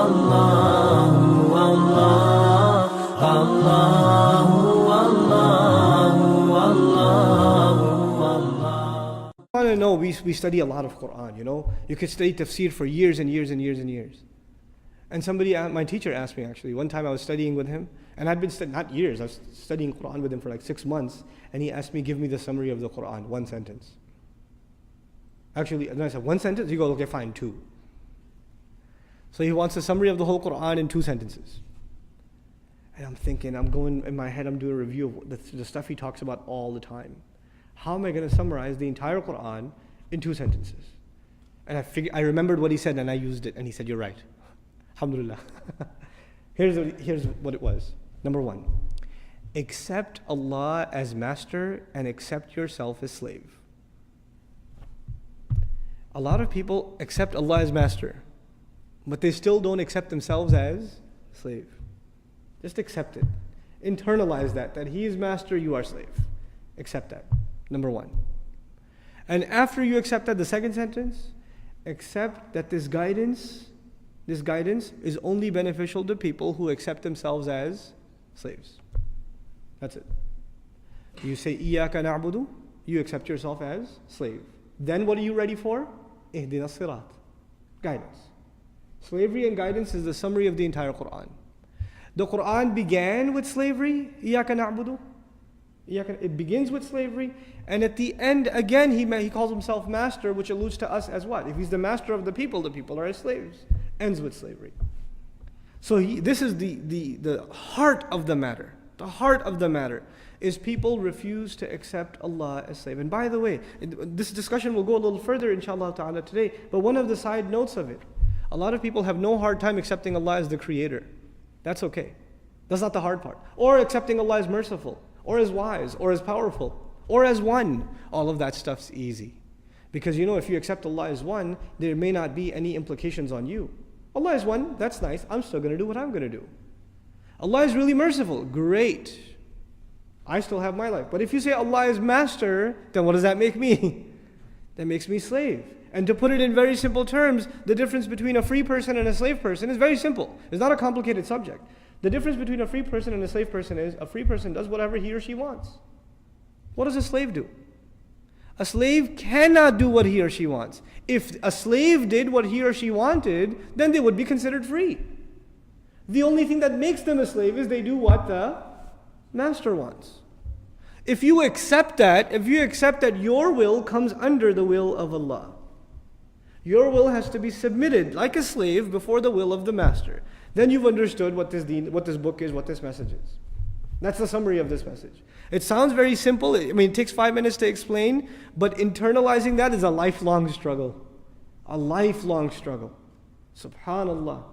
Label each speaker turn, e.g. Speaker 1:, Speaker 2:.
Speaker 1: Allahu Allah, Allahu Allahu Allah.
Speaker 2: I want to know, we study a lot of Quran, you know. You could study tafsir for years and years and years and years. And somebody, my teacher asked me actually, one time I was studying with him, and I'd been not years, I was studying Quran with him for like 6 months, and he asked me, give me the summary of the Quran, one sentence. Actually, and I said, one sentence? He goes, okay, fine, two. So he wants a summary of the whole Quran in 2 sentences. And I'm thinking, I'm going, in my head, I'm doing a review of the stuff he talks about all the time. How am I going to summarize the entire Quran in 2 sentences? And I remembered what he said and I used it, and he said, you're right. Alhamdulillah. Here's what it was. Number 1, accept Allah as master and accept yourself as slave. A lot of people accept Allah as master, but they still don't accept themselves as slave. Just accept it. Internalize that He is master, you are slave. Accept that. Number 1. And after you accept that, the second sentence, accept that this guidance is only beneficial to people who accept themselves as slaves. That's it. You say, Iyaka na'budu, you accept yourself as slave. Then what are you ready for? Ihdina sirat. Guidance. Slavery and guidance is the summary of the entire Quran. The Quran began with slavery, Iyaka na'budu. It begins with slavery, and at the end, again, he calls himself master, which alludes to us as what? If he's the master of the people are his slaves. Ends with slavery. So this is the heart of the matter. The heart of the matter is people refuse to accept Allah as slave. And by the way, this discussion will go a little further, inshallah ta'ala, today, but one of the side notes of it, a lot of people have no hard time accepting Allah as the creator. That's okay. That's not the hard part. Or accepting Allah as merciful, or as wise, or as powerful, or as one. All of that stuff's easy. Because you know, if you accept Allah as one, there may not be any implications on you. Allah is one, that's nice. I'm still going to do what I'm going to do. Allah is really merciful. Great. I still have my life. But if you say Allah is master, then what does that make me? That makes me slave. And to put it in very simple terms, the difference between a free person and a slave person is very simple. It's not a complicated subject. The difference between a free person and a slave person is a free person does whatever he or she wants. What does a slave do? A slave cannot do what he or she wants. If a slave did what he or she wanted, then they would be considered free. The only thing that makes them a slave is they do what the master wants. If you accept that your will comes under the will of Allah, your will has to be submitted like a slave before the will of the master. Then you've understood what this book is, what this message is. That's the summary of this message. It sounds very simple. I mean, it takes 5 minutes to explain, but internalizing that is a lifelong struggle. A lifelong struggle. Subhanallah.